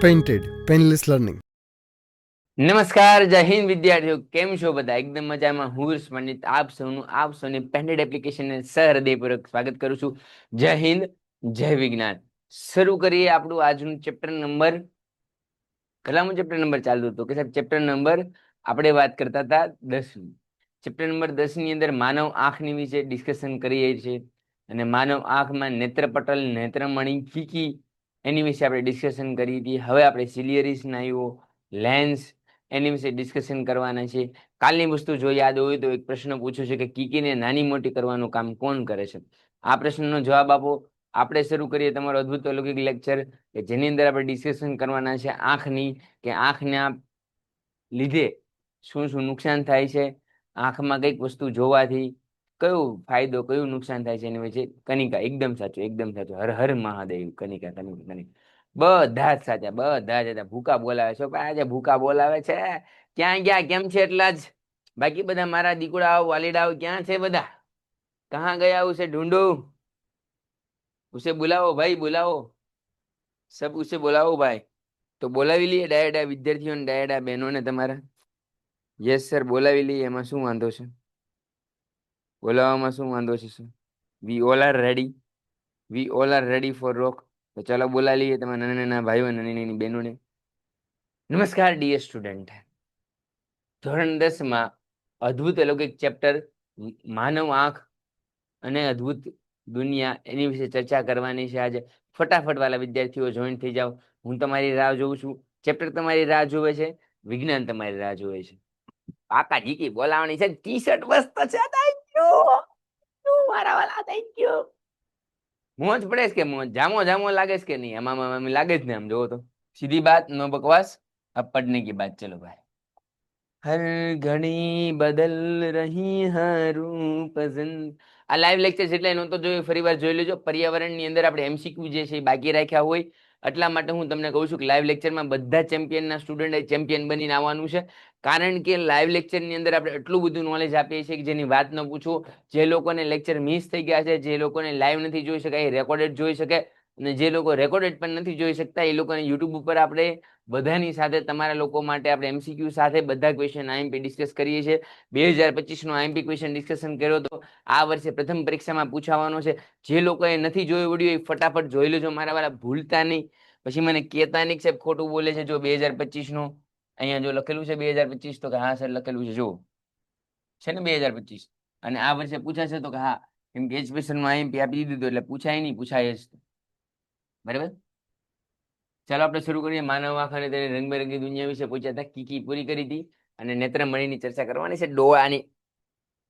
Painted painless learning. નમસ્કાર, જય હિન્દ વિદ્યાર્થીઓ. કેમ છો બધા? એકદમ મજામાં. હું પંડિત આપ સૌની પેન્ટેડ એપ્લિકેશનને સહૃદયપૂર્વક સ્વાગત કરું છું. જય હિન્દ, જય વિજ્ઞાન. શરૂ કરીએ આપણું આજનું ચેપ્ટર નંબર. કલામું ચેપ્ટર નંબર ચાલુ હતો કે સાહેબ? ચેપ્ટર નંબર આપણે વાત કરતા હતા 10. ચેપ્ટર નંબર 10 ની અંદર માનવ આંખની વિશે ડિસ્કશન કરીએ છીએ અને માનવ આંખમાં નેત્રપટલ, નેત્રમણી, કીકી એની વિશે આપણે ડિસ્કશન કરી હતી. હવે આપણે સિલિયરી સ્નાયુઓ, લેન્સ એની વિશે ડિસ્કશન કરવાના છે. કાલની વસ્તુ જો યાદ હોય તો એક પ્રશ્ન પૂછ્યો છે કે કીકીને નાની મોટી કરવાનું કામ કોણ કરે છે? આ પ્રશ્નનો જવાબ આપો. આપણે શરૂ કરીએ તમારો અદ્ભુત અલૌકિક લેક્ચર કે જેની અંદર આપણે ડિસ્કશન કરવાના છે આંખની, કે આંખના લીધે શું શું નુકસાન થાય છે, આંખમાં કઈક વસ્તુ જોવાથી કયું ફાયદો, કયું નુકસાન થાય છે એની વચ્ચે. કનિકા, એકદમ સાચું, એકદમ સાચું. હર હર મહાદેવ. કનિકા, કનિકા, બધા જ સાચા, બધા જ સાચા. ભૂકા બોલાવે છે આજે, ભૂકા બોલાવે છે. ક્યાં ગયા? કેમ છે? એટલા જ. બાકી બધા મારા દીકડાઓ, વાલીડાઓ ક્યાં છે બધા? કહાં ગયા? ઉસે ઢૂંઢો, ઉસે બુલાવો ભાઈ, બુલાવો. સબ ઉસે બોલાવો ભાઈ. તો બોલાવી લઈએ ડાયડા વિદ્યાર્થીઓને, ડાયડા બહેનોને તમારા. યસ સર, બોલાવી લઈએ. એમાં શું વાંધો છે? બોલાવવામાં શું વાંધો છે sir? We all are ready, we all are ready for rock. તો ચાલો બોલા લઈએ તમારા નાના નાના ભાઈઓ, નાની નાની બહેનોને. નમસ્કાર ડિયર સ્ટુડન્ટ. ધોરણ 10 માં અદ્ભુત અલૌકિક ચેપ્ટર માનવ આંખ અને અદ્ભુત દુનિયા એની વિશે ચર્ચા કરવાની છે આજે. ફટાફટ વાળા વિદ્યાર્થીઓ જોઈન થઈ જાઓ. હું તમારી રાહ જોઉં છું. ચેપ્ટર તમારી રાહ જોવે છે, વિજ્ઞાન તમારી રાહ જોવે છે. પાકા જીકી બોલાવવાની છે. ટી શર્ટ મસ્ત છે. થેન્ક યુ મારા વાલા, થેન્ક યુ. મોજ પડે છે કે મોજ? જામો જામો લાગે છે કે નહીં? આમાં લાગે છે ને? આમ જોવો તો સીધી બાત, નો બકવાસ. अब पढ़ने की बात. चलो भाई. हर घड़ी बदल रही है रूप जिंद. આ લાઈવ લેક્ચર એટલે નહોતો જોયો, ફરી વાર જોઈ લેજો. પર્યાવરણની અંદર આપણે એમસીક્યુ જે છે એ બાકી રાખ્યા હોય, એટલા માટે હું તમને કહું છું કે લાઈવ લેક્ચરમાં બધા ચેમ્પિયનના સ્ટુડન્ટ ચેમ્પિયન બનીને આવવાનું છે. કારણ કે લાઈવ લેક્ચરની અંદર આપણે એટલું બધું નોલેજ આપીએ છીએ કે જેની વાત ન પૂછો. જે લોકોને લેક્ચર મિસ થઈ ગયા છે, જે લોકોને લાઈવ નથી જોઈ શકાય, એ રેકોર્ડેડ જોઈ શકે. અને જે લોકો રેકોર્ડેડ પણ નથી જોઈ શકતા, એ લોકોને યુટ્યુબ ઉપર આપણે બધાની સાથે, તમારા લોકો માટે આપણે એમસીક્યુ સાથે બધા ક્વેશ્ચન આઈએમપી ડિસ્કસ કરીએ છીએ. 2025 નો આઈએમપી ક્વેશ્ચન ડિસ્કશન કર્યો તો આ વર્ષે પ્રથમ પરીક્ષામાં પૂછાવાનો છે. જે લોકોએ નથી જોયો વિડીયો એ ફટાફટ જોઈ લેજો મારા વાળા, ભૂલતા નહીં. પછી મને કહેતા નહીં સાહેબ ખોટું બોલે છે. જો 2025 નો અહીંયા જો લખેલું છે 2025, તો કે હા સર લખેલું છે, જો છે ને 2025. અને આ વર્ષે પૂછાશે તો કે હા, કેમ કે એજ્યુકેશન માં આઈએમપી આપી દીધું એટલે પૂછાય નહીં, પૂછાય જ. બરાબર. ચાલો આપણે શરૂ કરીએ. માનવ આંખ અને તેની રંગબેરંગી દુનિયા વિશે પૂછ્યા હતા. કીકી પૂરી કરી હતી અને નેત્રમણીની ચર્ચા કરવાની છે. ડોળાની,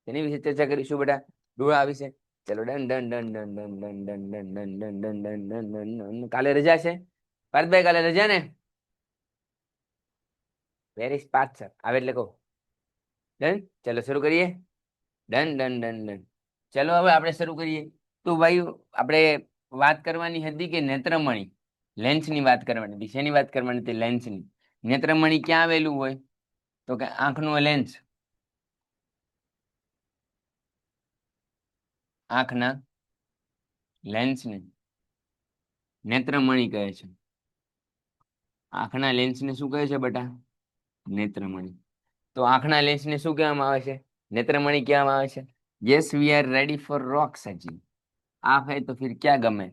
તેની વિશે ચર્ચા કરીશું બેટા. ડોળા વિશે. ચલો done done done done done done done done done done done done done done. કાલે રજા છે પાર્થભાઈ? કાલે રજા ને? Where is Parth sir? આવે એટલે કહો. ડન. ચલો શરૂ કરીએ. Done done done done. ચલો હવે આપણે શરૂ કરીએ. તો ભાઈ આપણે વાત કરવાની હતી કે નેત્રમણી, લેન્સની વાત કરવાની હતી. શેની વાત કરવાની હતી? લેન્સની. નેત્રમણી ક્યાં આવેલું હોય? તો કે આંખનો લેન્સ, આંખના લેન્સને નેત્રમણી કહે છે. આંખના લેન્સને શું કહે છે બેટા? નેત્રમણી. તો આંખના લેન્સને શું કહેવામાં આવે છે? નેત્રમણી કહેવામાં આવે છે. Yes, we are ready for rock Sachin. આંખ હે તો ફિર ક્યાં ગમે.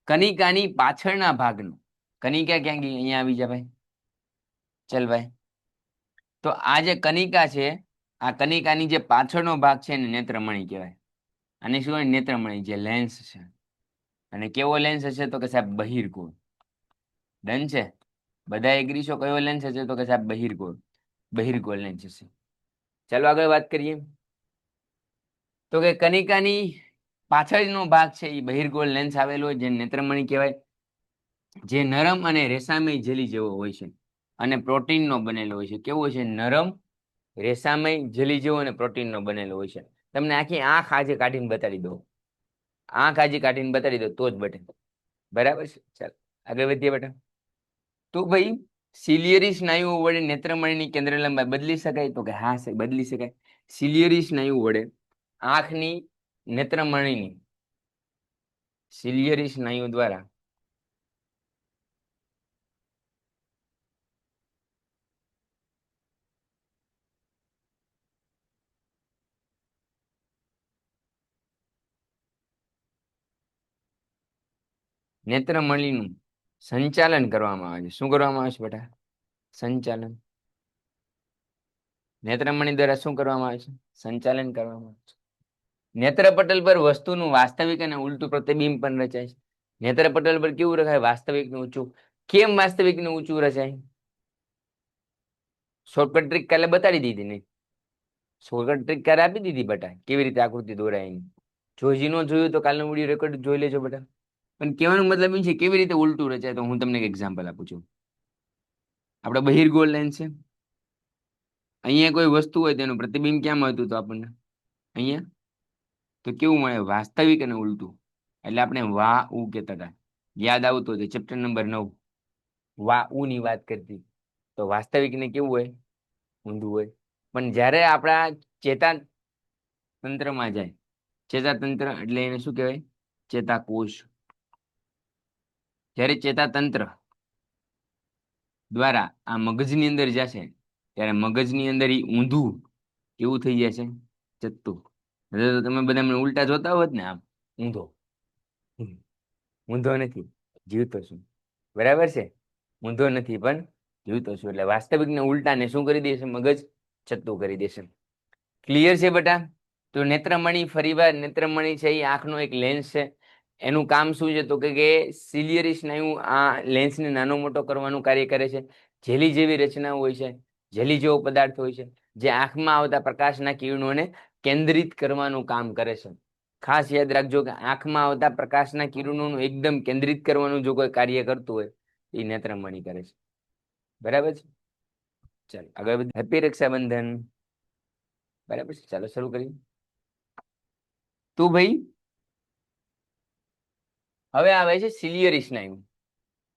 કનિકાની પાછળના ભાગનું, કનિકા ક્યાં ગઈ? અહીંયા આવી જા ભાઈ. ચલ ભાઈ. તો આ જે કનિકા છે, આ કનિકાની જે પાછળનો ભાગ છે ને નેત્રમણી કહેવાય. અને શું હોય? નેત્રમણી, જે લેન્સ છે. અને કેવો લેન્સ હશે? તો કે સાહેબ બહિર્ગોળ. ડન છે? બધા એગ્રી છો? કયો લેન્સ હશે? તો કે સાહેબ બહિર્ગોળ, બહિર્ગોળ લેન્સ હશે. ચાલો આગળ વાત કરીએ. તો કે કનિકાની પાછળનો ભાગ છે એ બહિર્ગોળ લેન્સ આવેલો હોય, જે નેત્રમણી કહેવાય. જે નરમ અને રેસામય જેલી જેવો હોય છે અને પ્રોટીનનો બનેલો હોય છે. કેવો છે? નરમ, રેસામય, જેલી જેવો અને પ્રોટીનનો બનેલો હોય છે. તમને આખી આંખ આજે કાઢીને બતાડી દો, આંખ આજે કાઢીને બતાડી દો તો જ બટે. બરાબર છે? ચાલો આગળ વધીએ બેટા. તો ભાઈ સિલિયરી સ્નાયુઓ વડે નેત્રમણીની કેન્દ્ર લંબાઈ બદલી શકાય? તો કે હા સાહેબ બદલી શકાય. સિલિયરી સ્નાયુ વડે આંખની નેત્રમણીની, સિલિયરી સ્નાયુ દ્વારા નેત્રમણીનું સંચાલન કરવામાં આવે છે. શું કરવામાં આવે છે બેટા? સંચાલન. નેત્રમણી દ્વારા શું કરવામાં આવે છે? સંચાલન કરવામાં આવે છે. નેત્રપટલ પર વસ્તુનું વાસ્તવિક અને ઉલટું પ્રતિબિંબ પણ રચાય છે. નેત્રપટલ પર કેવું રખાય? વાસ્તવિક ને ઊંચું. કેમ વાસ્તવિક ને ઊંચું રચાય? શોર્ટકટ ટ્રીક કાલે બતાડી દીધી ને? શોર્ટકટ ટ્રીક કાલે આપી દીધી બેટા, કેવી રીતે આકૃતિ દોરાય એની. જોઈ ન જોયું તો કાલનો વિડીયો રેકોર્ડ જોઈ લેજો બેટા. પણ કહેવાનો મતલબ એ છે કેવી રીતે ઉલટું રચાય. તો હું તમને એક એક્ઝામ્પલ આપું છું. આપણે બહિર્ગોળ લેન્સ છે. અહીંયા કોઈ વસ્તુ હોય તેનું પ્રતિબિંબ ક્યાં મળતું હતું આપણને? અહીંયા. તો કેવું મળે? વાસ્તવિક અને ઉલટું. એટલે આપણે વા ઉ કહેતા હતા. યાદ આવતું હતું ચેપ્ટર નંબર 9 વા ઉ ની વાત કરતી. તો વાસ્તવિક ને કેવું હોય? ઊંધું હોય. પણ જ્યારે આપણા ચેતા તંત્રમાં જાય, ચેતાતંત્ર એટલે એને શું કહેવાય? ચેતાકોષ. જ્યારે ચેતાતંત્ર દ્વારા આ મગજની અંદર જશે ત્યારે મગજની અંદર એ ઊંધું કેવું થઈ જશે? ચત્તું. તો તમે બધા મને ઉલટા જોતા હોત ને, આમ ઊંધો. ઊંધો નથી, જીવતો છું. બરાબર છે? ઊંધો નથી પણ જીવતો છું. એટલે વાસ્તવિક ને ઉલટાને શું કરી દેશે? મગજ ચત્તું કરી દેશે. ક્લિયર છે બેટા? તો નેત્રમણી, ફરીવાર નેત્રમણી છે એ આંખનો એક લેન્સ છે. એનું કામ શું છે? તો કે સિલિયરી સ્નાયુ આ લેન્સને નાનો મોટો કરવાનું કાર્ય કરે છે. જેલી જેવી રચનાઓ હોય છે, જેલી જેવો પદાર્થ હોય છે, જે આંખમાં આવતા પ્રકાશના કિરણોને કેન્દ્રિત કરવાનું કામ કરે છે. ખાસ યાદ રાખજો કે આંખમાં આવતા પ્રકાશના કિરણોનું એકદમ કેન્દ્રિત કરવાનું જો કોઈ કાર્ય કરતું હોય એ નેત્રમણી કરે છે. બરાબર છે? ચાલો આગળ વધીએ. હેપી રક્ષાબંધન. બરાબર છે? ચાલો શરૂ કરીએ. તો ભાઈ હવે આવે છે સિલિયરી સ્નાયુ.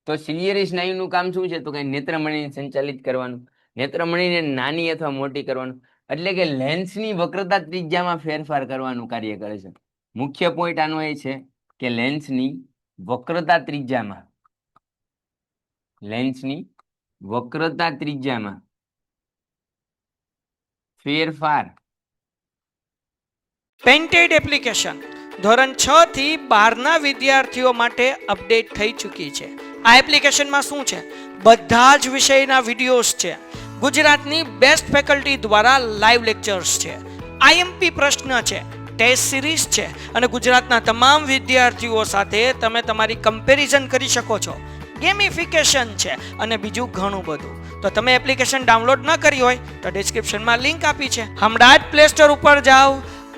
તો સિલિયરી સ્નાયુનું કામ શું છે? તો કે નેત્રમણીને સંચાલિત કરવાનું, નેત્રમણીને નાની અથવા મોટી કરવાનું, એટલે કે લેન્સની વક્રતા ત્રિજ્યામાં ફેરફાર કરવાનું કાર્ય કરે છે. મુખ્ય પોઈન્ટ આનો એ છે કે લેન્સની વક્રતા ત્રિજ્યામાં ફેરફાર. પેન્ટેડ એપ્લિકેશન ધોરણ 6 થી 12ના વિદ્યાર્થીઓ માટે અપડેટ થઈ ચૂકી છે. આ એપ્લિકેશનમાં શું છે? બધા જ વિષયના વિડીયોઝ છે. ગુજરાતની બેસ્ટ ફેકલ્ટી દ્વારા લાઈવ લેક્ચર્સ છે. આઈએમપી પ્રશ્ન છે, ટેસ્ટ સિરીઝ છે અને ગુજરાતના તમામ વિદ્યાર્થીઓ સાથે તમે તમારી કમ્પેરિઝન કરી શકો છો. ગેમિફિકેશન છે અને બીજું ઘણું બધું. તો તમે એપ્લિકેશન ડાઉનલોડ ન કરી હોય તો ડિસ્ક્રિપ્શનમાં લિંક આપી છે. હમણાં જ પ્લે સ્ટોર ઉપર જાઓ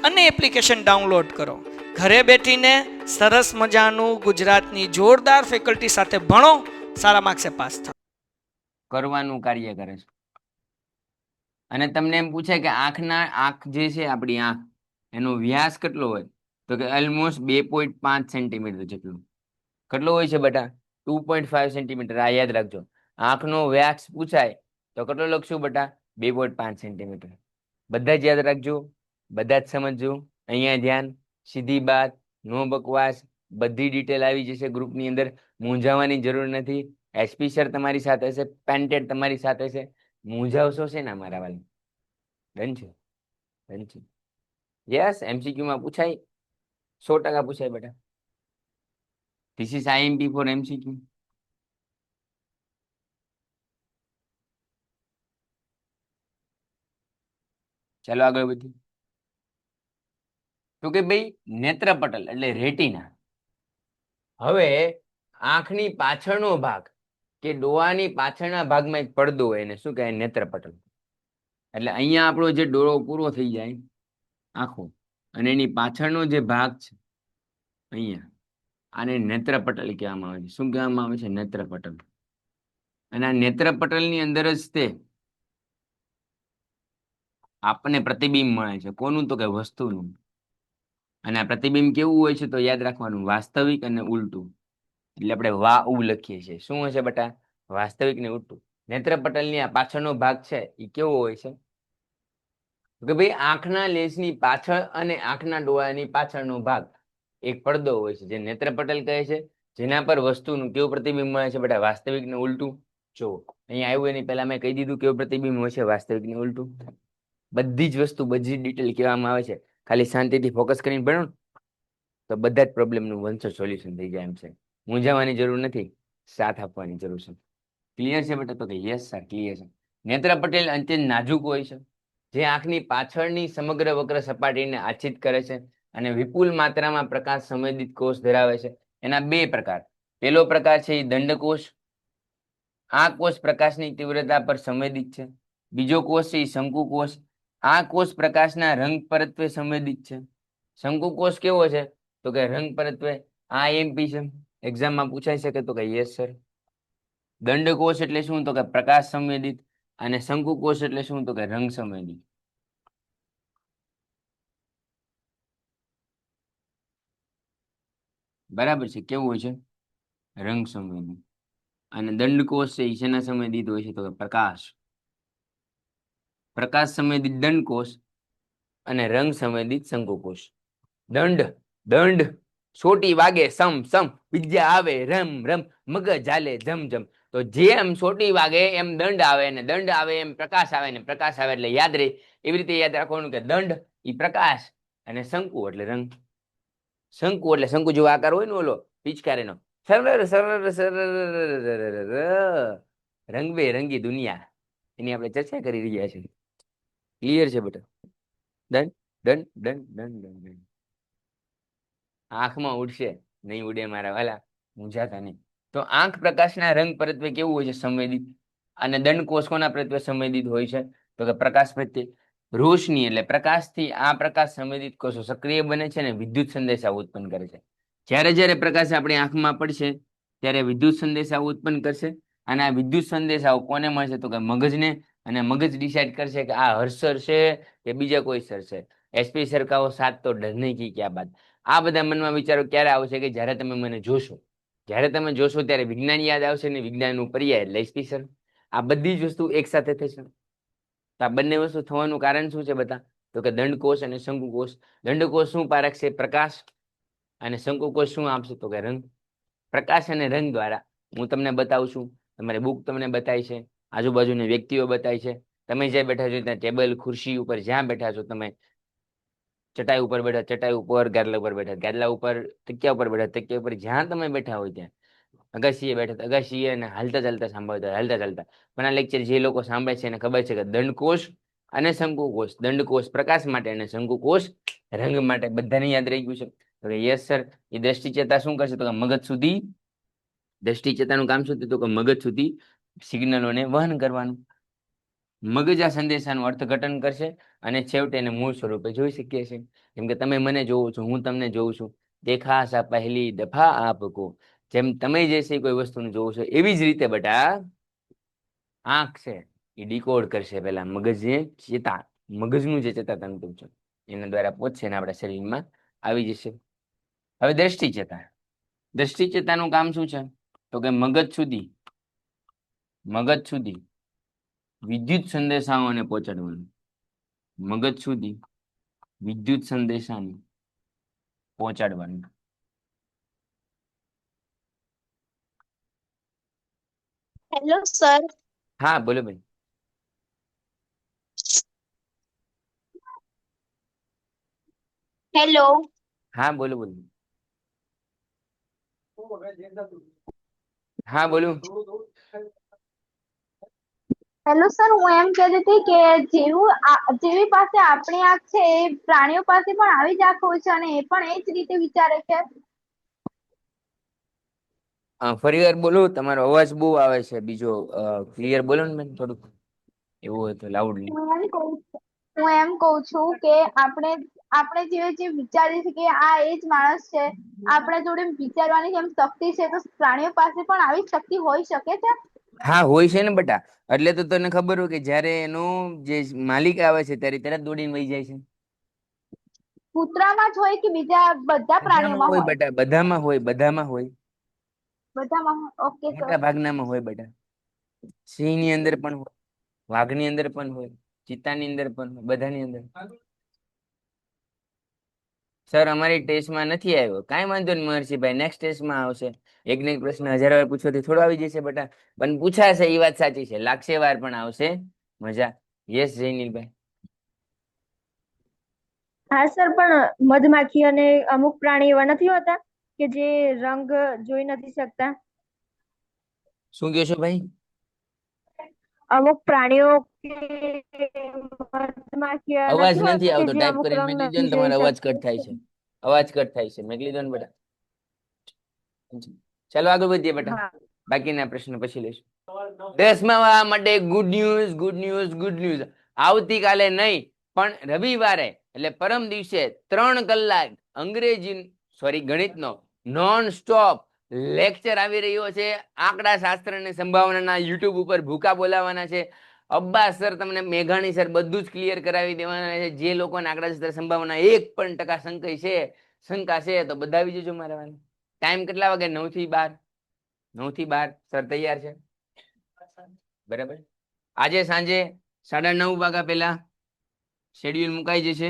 અને એપ્લિકેશન ડાઉનલોડ કરો. ઘરે બેઠીને સરસ મજાનું ગુજરાતની જોરદાર ફેકલ્ટી સાથે ભણો, સારા માર્ક્સે પાસ થાઓ. કરવાનું કાર્ય કરે છે. અને તમને એમ પૂછે કે આંખ જે છે આપણી આંખ, એનો વ્યાસ કેટલો હોય? તો કે ઓલમોસ્ટ 2.5 સેન્ટીમીટર જેટલું. કેટલો હોય છે બેટા? 2.5 સેન્ટીમીટર. આ યાદ રાખજો. આંખનો વ્યાસ પૂછાય તો કેટલો લખશું બેટા? 2.5 સેન્ટીમીટર. બધા જ યાદ રાખજો, બધા જ સમજજો. અહીંયા ધ્યાન, સીધી બાત, નો બકવાસ, બધી ડિટેલ આવી જશે ગ્રુપની અંદર. મૂંઝાવાની જરૂર નથી. એસપી સર તમારી સાથે છે, પેન્ટેડ તમારી સાથે છે. મૂંઝાવશો છે ને અમારા વાલી? ડન છે? ડન છે? યસ. એમસીક્યુમાં પૂછાય, 100% પૂછાય બેટા. This is IMP for MCQ. ચાલો આગળ વધીએ. તો કે ભાઈ નેત્રપટલ એટલે રેટિના. હવે આંખની પાછળનો ભાગ કે ડોળાની પાછળના ભાગમાં એક પડદો હોય એને શું કહેવાય? નેત્રપટલ. એટલે અહીંયા આપણો જે ડોળો પૂરો થઈ જાય આંખો, અને એની પાછળનો જે ભાગ છે અહીંયા, આને નેત્રપટલ કહેવામાં આવે છે. શું કહેવામાં આવે છે? નેત્રપટલ. અને આ નેત્રપટલની અંદર જ તે આપણને પ્રતિબિંબ મળે છે. કોનું? તો કે વસ્તુનું. અને આ પ્રતિબિંબ કેવું હોય છે? તો યાદ રાખવાનું, વાસ્તવિક અને ઉલટું. એટલે આપણે વા ઉ લખીએ છીએ. શું હશે બેટા? વાસ્તવિક ને ઉલટું. નેત્રપટલની આ પાછળનો ભાગ છે એ કેવો હોય છે? કે ભાઈ આંખના લેન્સની પાછળ અને આંખના ડોળાની પાછળનો ભાગ એક પડદો હોય છે, જે નેત્રપટલ કહે છે, જેના પર વસ્તુનું કેવું પ્રતિબિંબ મળે છે બેટા? વાસ્તવિક ને ઉલટું. જો અહીંયા આવ્યું એની પહેલા મેં કહી દીધું કેવું પ્રતિબિંબ હોય છે? વાસ્તવિક ને ઉલટું. બધી જ વસ્તુ, બધી ડિટેલ કહેવામાં આવે છે. ખાલી શાંતિથી ફોકસ કરીને ભણો તો બધા જ પ્રોબ્લેમનું વન શોટ સોલ્યુશન થઈ જાય એમ છે. મૂંઝાવાની જરૂર નથી, સાથ આપવાની જરૂર છે. ક્લિયર છે બેટા? તો કે યસ સર, ક્લિયર છે. નેત્રપટેલ અત્યંત નાજુક હોય છે, જે આંખની પાછળની સમગ્ર વક્ર સપાટીને આચ્છિત કરે છે અને વિપુલ માત્રામાં પ્રકાશ સંવેદિત કોષ ધરાવે છે. એના બે પ્રકાર. પેલો પ્રકાર છે એ દંડકોષ. આ કોષ પ્રકાશની તીવ્રતા પર સંવેદિત છે. બીજો કોષ છે એ શંકુકોષ. આ કોષ પ્રકાશના રંગ પરત્વે સંવેદિત છે. શંકુકોષ કેવો છે? તો કે રંગ પરત્વે. આ એમપી છે, એક્ઝામમાં પૂછાઈ શકે. તો કે યસ સર. દંડકોષ એટલે શું? તો કે પ્રકાશ સંવેદિત. અને શંકુકોષ એટલે શું? તો કે રંગ સંવેદિત. બરાબર છે. કેવું હોય છે? રંગ સંવેદિત. અને દંડકોષ છે એ શેના સંવેદિત હોય છે? તો કે પ્રકાશ. પ્રકાશ સંવેદિત દંડકોષ અને રંગ સંવેદિત શંકુકોષ. દંડ દંડ સોટી વાગે સમ સમ, વિદ્યા આવે રમ રમ, મગજ હાલે જમ જમ. તો જેમ સોટી વાગે એમ દંડ આવે, ને દંડ આવે એમ પ્રકાશ આવે, ને પ્રકાશ આવે એટલે યાદ રહે. એવી રીતે યાદ રાખવાનું કે દંડ ઈ પ્રકાશ અને શંકુ એટલે રંગ. શંકુ એટલે શંકુ જેવો આકાર હોય ને ઓલો પિચકારીનો, સરર સરર સરર, રંગબેરંગી દુનિયા, એની આપણે ચર્ચા કરી રહ્યા છીએ. ક્લિયર છે બેટા? Done done done done done done. આંખમાં ઉડશે નહીં ઉડે મારા વાલા, મૂંઝાતા નહીં. તો આંખ પ્રકાશના રંગ પરત્વે કેવું હોય છે? સંવેદિત. અને દંડકોષ કોના પ્રત્યે સંવેદિત હોય છે? તો કે પ્રકાશ પ્રત્યે. રોશની એટલે પ્રકાશથી આ પ્રકાશ સંવેદિત કોષો સક્રિય બને છે અને વિદ્યુત સંદેશા ઉત્પન્ન કરે છે. જ્યારે જ્યારે પ્રકાશ આપણી આંખમાં પડશે ત્યારે વિદ્યુત સંદેશા ઉત્પન્ન કરશે. અને આ વિદ્યુત સંદેશાઓ કોને મળશે? તો કે મગજને. અને મગજ ડિસાઈડ કરશે કે આ હર્ષર છે કે બીજા કોઈ સર છે. એસપી સર કા વો સાથ તો ડરને કી ક્યા બાત. આ બધા મનમાં વિચારો ક્યારે આવશે? કે જ્યારે તમે મને જોશો. જ્યારે તમે જોશો ત્યારે વિજ્ઞાન યાદ આવશે, ને વિજ્ઞાનનું પર્યાય એટલે એસપી સર. આ બધી જ વસ્તુ એક સાથે થશે. તો આ બંને વસ્તુ થવાનું કારણ શું છે બધા? તો કે દંડકોષ અને શંકુકોષ. દંડકોષ શું પારખશે? પ્રકાશ. અને શંકુકોષ શું આપશે? તો કે રંગ. પ્રકાશ અને રંગ દ્વારા હું તમને બતાવું છું. તમારી બુક તમને બતાવી છે, આજુબાજુની વ્યક્તિઓ બતાવી છે. તમે જ્યાં બેઠા છો ત્યાં ટેબલ ખુરશી ઉપર જ્યાં બેઠા છો, તમે ચટાઈ ઉપર બેઠા ચટાઈ ઉપર, ગાદલા ઉપર બેઠા ગાદલા ઉપર, તકિયા ઉપર બેઠા તકિયા ઉપર, જ્યાં તમે બેઠા હોય ત્યાં, અગાશીએ બેઠા અગાશીએ, અને હાલતા ચાલતા સાંભળતા હાલતા ચાલતા. પણ આ લેક્ચર જે લોકો સાંભળે છે એને ખબર છે કે દંડકોષ અને શંકુકોષ, દંડકોષ પ્રકાશ માટે અને શંકુકોષ રંગ માટે. બધાને યાદ રહી ગયું છે? તો યસ સર. એ દ્રષ્ટિચેતા શું કરશે? તો કે મગજ સુધી, દ્રષ્ટિચેતાનું કામ શું? તો કે મગજ સુધી સિગ્નલોને વહન કરવાનું. મગજ આ સંદેશાનું અર્થઘટન કરશે અને છેવટે એને મૂળ સ્વરૂપે જોઈ શકીએ છીએ. જેમ કે તમે મને જોવો છો, હું તમને જોઉં છું. દેખા સા પહેલી દફા આપકો. જેમ તમે જે છે કોઈ વસ્તુને જોવો છો, એવી જ રીતે બેટા આંખ છે એ ડીકોડ કરશે પેલા મગજને ચેતા, મગજનું જે ચેતાતંતુ છે એના દ્વારા પહોંચશે ને આપણા શરીરમાં આવી જશે. હવે દ્રષ્ટિચેતા. દ્રષ્ટિચેતાનું કામ શું છે? તો કે મગજ સુધી વિદ્યુત સંદેશાઓને પહોંચાડવાનું. મગજ સુધી વિદ્યુત સંદેશાને પહોંચાડવાનું. Hello sir. હા બોલો ભાઈ. હેલો. હા બોલો બોલો. હા બોલો. હેલો સર, હું એમ કહેતી હતી કે જેવી પાસે આપણી આંખ છે એ પ્રાણીઓ પાસે પણ આવી જ આંખ હોય છે અને એ પણ એ જ રીતે વિચારે છે. ફરી વાર બોલો, તમારો અવાજ બહુ આવે છે બીજો. ક્લિયર બોલો ને બેન થોડુંક, એવું હોય તો લાઉડલી. હું એમ કહું છું કે આપણે જે વિચારીએ છીએ કે આ એ જ માણસ છે, આપણા જોડે વિચારવાની જેમ શક્તિ છે, તો પ્રાણીઓ પાસે પણ આવી શક્તિ હોઈ શકે છે. હા હોય છે ને બેટા. એટલે તો તને ખબર હોય કે જ્યારે એનો જે માલિક આવે છે ત્યારે તરત દોડીને વહી જાય છે. કૂતરામાં જ હોય કે બીજા બધા બધામાં પ્રાણીઓમાં હોય હોય? બેટા, બધામાં હોય, બધામાં હોય. બધામાં. Okay sir. મોટા ભાગનામાં હોય બેટા. સિંહની અંદર પણ હોય, વાઘની અંદર પણ હોય, ચિત્તાની અંદર પણ હોય, બધાની અંદર. સર અમારી ટેસ્ટમાં નથી આવ્યો. કાંઈ વાંધો નહીં મહર્ષિભાઈ, નેક્સ્ટ ટેસ્ટમાં આવશે. એક ને એક પ્રશ્ન 1000 વાર પૂછવાથી થોડો આવી જશે બેટા. પણ પૂછાશે એ વાત સાચી છે, લાગશે વાર પણ આવશે મજા. યસ જયનીલભાઈ. હા સર, પણ મધમાખી અને અમુક પ્રાણી એવા નથી હોતા કે જે રંગ જોઈ નથી શકતા? શું કહો છો ભાઈ? અમુક પ્રાણીઓ કે મધમાખીઓ અવાજ નથી નથી હોતા કે આવતો, જે ટાઈપ અમુક કરીને રંગ મેકલી દો નથી ને, જોઈ તમારો અવાજ કટ શકતા. થાય છે. અવાજ કટ થાય છે, મેકલી દો ને બેટા. ચાલો આગળ વધીએ બેટા, હા. બાકીના પ્રશ્ન પછી લઈશું. 10મા માટે good news, good news, good news. આવતીકાલે નહીં પણ રવિવારે એટલે પરમ દિવસે 3 કલાક ગણિતનો નોન સ્ટોપ લેક્ચર આવી રહ્યો છે. આંકડા શાસ્ત્ર અને સંભાવનાના યુટ્યુબ ઉપર ભૂકા બોલાવવાના છે. અબ્બાસ સર તમને, મેઘાણી સર બધું જ ક્લિયર કરાવી દેવાના છે. જે લોકોને આંકડા શાસ્ત્ર સંભાવના 1% શંકા છે તો બધા આવી જજો મારા વાલા. ટાઈમ કેટલા વાગે? 9 થી 12. 9 થી 12 સર તૈયાર છે, બરાબર. આજે સાંજે 9:30 વાગ્યા પહેલા શેડ્યુલ મુકાઈ જશે.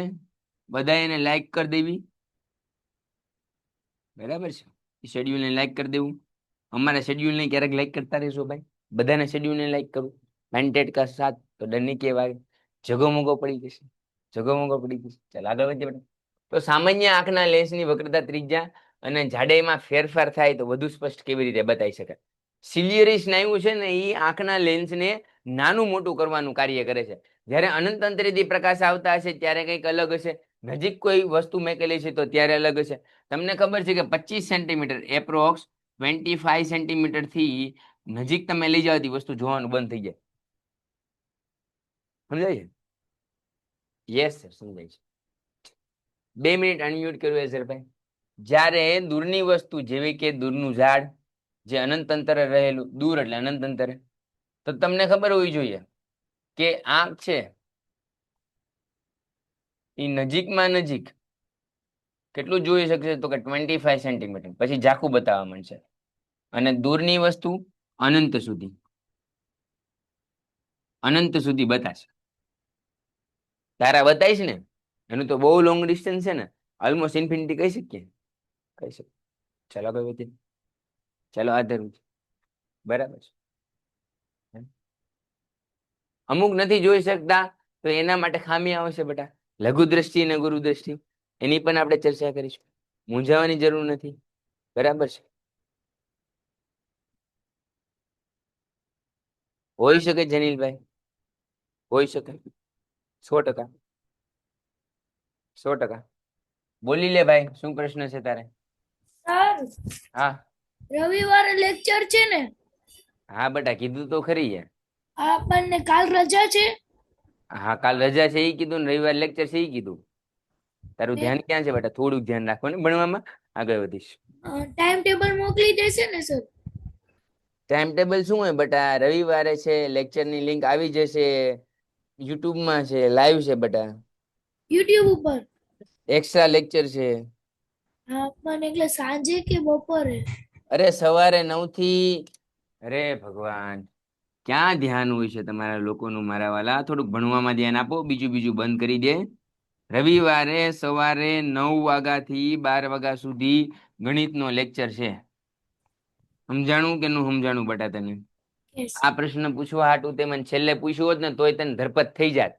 બધા એને લાઈક કરી દેવી, બરાબર છે. શેડ્યુલ ને લાઈક કરી દેવું. અમારા શેડ્યુલ ને ક્યારેક લાઈક કરતા રહેશો ભાઈ. બધાના શેડ્યુલ ને લાઈક કરું. પેન્ટેડ કા સાથ તો ડરની કહેવાય. જગોમગો પડી જશે, જગોમગો પડી જશે. ચાલ આગળ વધીએ બેટા. તો સામાન્ય આંખના લેન્સની વક્રતા ત્રિજ્યા અને જાડાઈમાં ફેરફાર થાય તો વધુ સ્પષ્ટ કેવી રીતે બતાવી શકાય? સિલિયરી સ્નાયુ છે ને, એ આંખના લેન્સને નાનું મોટું કરવાનું કાર્ય કરે છે. જ્યારે અનંત અંતરેથી પ્રકાશ આવતા હશે ત્યારે કંઈક અલગ હશે, નજીક કોઈ વસ્તુ મેકેલી છે તો ત્યારે અલગ હશે. તમને ખબર છે કે 25 સેન્ટીમીટર એપ્રોક્સ 25 સેન્ટીમીટર થી નજીક તમે લઈ જવાથી વસ્તુ જોવાનું બંધ થઈ જાય. સમજાય છે? યસ સર, સમજાય છે. 2 મિનિટ અનમ્યુટ કર્યું એઝરભાઈ. જ્યારે દૂરની વસ્તુ જેવી કે દૂરનું ઝાડ, જે અનંત અંતરે રહેલું, દૂર એટલે અનંત અંતરે, તો તમને ખબર હોવી જોઈએ કે આંખ છે એ નજીકમાં નજીક કેટલું જોઈ શકશે? તો કે 25 સેન્ટીમીટર. પછી ઝાખું બતાવવા માંડશે. અને દૂરની વસ્તુ અનંત સુધી બતાશે. તારા બતાવીશ ને, એનું તો બહુ લોંગ ડિસ્ટન્સ છે ને, ઓલમોસ્ટ ઇન્ફિનિટી કહી શકીએ. કહી શકીએ. ચાલો આગળ વધીએ. ચાલો આ ધરું છે, બરાબર છે. અમુક નથી જોઈ શકતા તો એના માટે ખામી આવશે બેટા. લઘુ દ્રષ્ટિ અને ગુરુ દ્રષ્ટિ, એની પણ આપણે ચર્ચા કરીશું. મૂંઝાવાની જરૂર નથી, બરાબર છે. હોઈ શકે જનીલભાઈ, હોઈ શકે. 100%, 100%. બોલી લે ભાઈ, શું પ્રશ્ન છે તારે? સર, હા રવિવારે લેક્ચર છે ને? હા બેટા, કીધું તો ખરી યાર. આપણને કાલ રજા છે. હા કાલ રજા છે એ કીધું ને, રવિવાર લેક્ચર છે એ કીધું. તારું ને ધ્યાન ક્યાં છે બેટા? થોડુંક ધ્યાન રાખવાનું ભણવામાં, આગળ વધીશ. ટાઈમ ટેબલ મોકલી દેશે ને સર? ટાઈમ ટેબલ શું હોય બેટા? રવિવારે છે, લેક્ચરની લિંક આવી જશે, યુટ્યુબમાં છે, લાઈવ છે બેટા. યુટ્યુબ ઉપર? એક્સ્ટ્રા લેક્ચર છે. હા પણ એટલે સાંજે કે બપોરે? અરે સવારે 9 થી, અરે ભગવાન, ક્યાં ધ્યાન હોય છે તમારા લોકોનું મારા વાલા? થોડુંક ભણવામાં ધ્યાન આપો, બીજું બધું કરી દે. રવિવારે સવારે 9 વાગ્યાથી 12 વાગ્યા સુધી ગણિતનો લેક્ચર છે. સમજાણું કે નું સમજાણું બેટા તને? Yes. આ પ્રશ્ન પૂછવા હાટું તે મને છેલ્લે પૂછ્યું હોત ને તોય તને ધરપત થઈ જાત.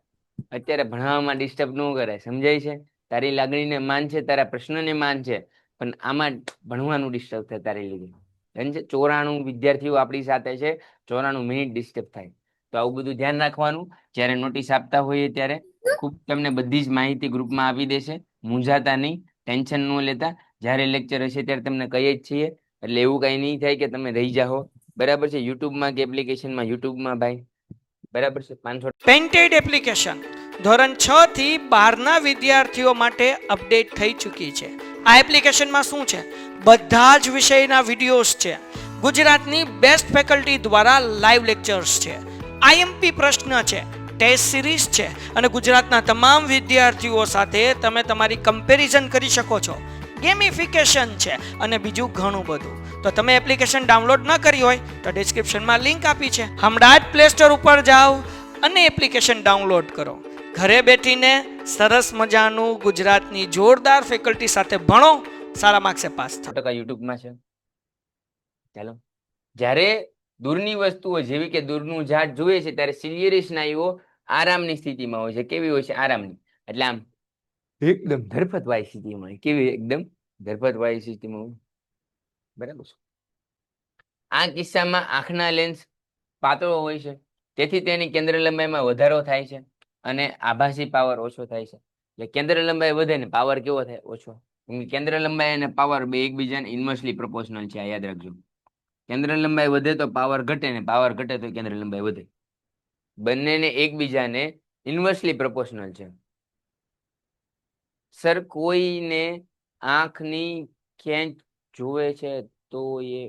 અત્યારે ભણાવવામાં ડિસ્ટર્બ ન કરે, સમજાય છે? તારી લાગણીને માન છે, તારા પ્રશ્નને માન છે, પણ આમાં ભણવાનું ડિસ્ટર્બ થાય તારી લીધે. 94 વિદ્યાર્થીઓ આપણી સાથે છે, 94 મિનિટ ડિસ્ટર્બ થાય. તો આવું બધું ધ્યાન રાખવાનું. જ્યારે નોટિસ આપતા હોઈએ ત્યારે ખૂબ તમને બધી જ માહિતી ગ્રુપમાં આપી દેશે. મૂંઝાતા નહીં, ટેન્શન ન લેતા. જ્યારે લેક્ચર હશે ત્યારે તમને કહીએ જ છીએ, એટલે એવું કઈ નહીં થાય કે તમે રહી જાઓ, બરાબર છે? યુટ્યુબમાં કે એપ્લિકેશનમાં, યુટ્યુબમાં ભાઈ, બરાબર છે. 500 પેન્ટેડ એપ્લિકેશન ધોરણ 6 થી 12ના વિદ્યાર્થીઓ માટે અપડેટ થઈ ચૂકી છે. આ એપ્લિકેશનમાં શું છે? બધા જ વિષયના વિડીયોઝ છે. ગુજરાતની બેસ્ટ ફેકલ્ટી દ્વારા લાઈવ લેક્ચર્સ છે. આઈએમપી પ્રશ્ન છે, ટેસ્ટ સિરીઝ છે, અને ગુજરાતના તમામ વિદ્યાર્થીઓ સાથે તમે તમારી કમ્પેરિઝન કરી શકો છો. ગેમિફિકેશન છે અને બીજું ઘણું બધું. તો તમે એપ્લિકેશન ડાઉનલોડ ન કરી હોય તો ડિસ્ક્રિપ્શનમાં લિંક આપી છે, હમણાં જ પ્લે સ્ટોર ઉપર જાઓ અને એપ્લિકેશન ડાઉનલોડ કરો. ઘરે બેઠીને સરસ મજાનું ગુજરાતની જોરદાર ફેકલ્ટી સાથે ભણો, સારા માર્ક્સે પાસ થાઓ. યુટ્યુબમાં છે. ચાલો, જ્યારે દૂરની વસ્તુઓ જેવી કે દૂરનું ઝાડ જોઈએ છે ત્યારે સિલિયરી સ્નાયુઓ આરામની સ્થિતિમાં હોય છે. કેવી હોય છે? આરામની. એટલે આમ એકદમ ધરપતવાળી સ્થિતિમાં હોય. કેવી? એકદમ ધરપતવાળી સ્થિતિમાં હોય. બરાબર છે. આ કિસ્સામાં આંખના લેન્સ પાતળો હોય છે, તેથી તેની કેન્દ્ર લંબાઈમાં વધારો થાય છે અને આભાસી પાવર ઓછો થાય છે. એટલે કેન્દ્ર લંબાઈ વધે ને પાવર કેવો થાય? ઓછો. કેમ કે કેન્દ્ર લંબાઈ અને પાવર બે એકબીજાને ઇન્વર્સલી પ્રોપોર્શનલ છે, આ યાદ રાખજો. કેન્દ્ર લંબાઈ વધે તો પાવર ઘટે ને પાવર ઘટે તો કેન્દ્ર લંબાઈ વધે. બંનેને એકબીજાને ઇન્વર્સલી પ્રોપોર્શનલ છે. સર, કોઈને આંખની ખેંચ જોવે છે તો એ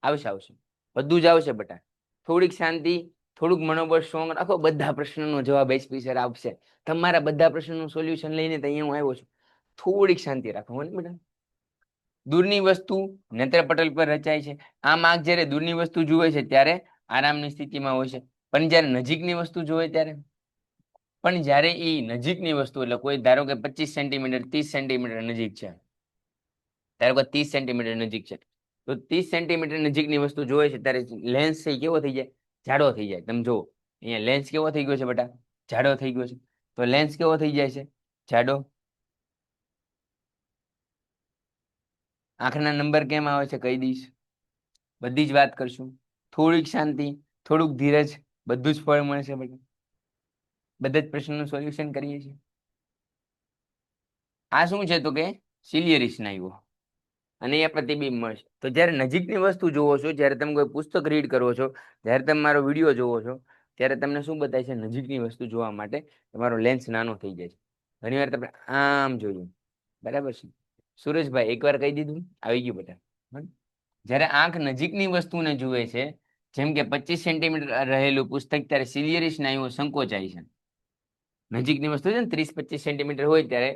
આવશે બધું જ આવશે બટા. થોડીક શાંતિ, થોડુંક મનોબળ સ્ટ્રોંગ રાખો, બધા પ્રશ્નનો જવાબ એચપી સર આપશે. તમારા બધા પ્રશ્નનું સોલ્યુશન લઈને તો અહીંયા હું આવ્યો છું. થોડીક શાંતિ રાખો હો ને બેટા. દૂરની વસ્તુ નેત્રપટલ પર રચાય છે. આમ આંખ જ્યારે દૂરની વસ્તુ જુએ છે ત્યારે આરામની સ્થિતિમાં હોય છે, પણ જ્યારે નજીકની વસ્તુ જોવે ત્યારે એ નજીકની વસ્તુ, એટલે કોઈ ધારો કે 25 સેન્ટીમીટર 30 સેન્ટીમીટર નજીક છે, ધારો કે 30 સેન્ટીમીટર નજીક છે, તો 30 સેન્ટીમીટર નજીકની વસ્તુ જોવે છે ત્યારે લેન્સ છે કેવો થઈ જાય? જાડો થઈ જાય. તમે જુઓ અહીંયા લેન્સ કેવો થઈ ગયો છે બેટા? જાડો થઈ ગયો છે. તો લેન્સ કેવો થઈ જાય છે? જાડો. આંખના નંબર કેમ આવે છે કહી દઈશ, બધી જ વાત કરશું. થોડીક શાંતિ, થોડુંક ધીરજ, બધું જ ફળ મળશે બેટા. બધા જ પ્રશ્નનું સોલ્યુશન કરીએ છીએ. આ શું છે તો કે સિલિયરી સ્નાયુઓ, અને એ પ્રતિબિંબ મળશે. તો જ્યારે નજીકની વસ્તુ જોવો છો, જ્યારે તમે કોઈ પુસ્તક રીડ કરો છો, જ્યારે તમે મારો વિડીયો જોવો છો, ત્યારે તમને શું બતાય છે? નજીકની વસ્તુ જોવા માટે તમારો લેન્સ નાનો થઈ જાય છે. ઘણી વાર તમે આમ જોયું, બરાબર છે સુરેશભાઈ? એકવાર કહી દીધું, આવી ગયું બેટા. જ્યારે આંખ નજીકની વસ્તુને જુએ છે, જેમ કે 25 સેન્ટીમીટર રહેલું પુસ્તક, ત્યારે સિલિયરી સ્નાયુઓ સંકોચાય છે. નજીકની વસ્તુ છે ને 30-25 સેન્ટીમીટર હોય ત્યારે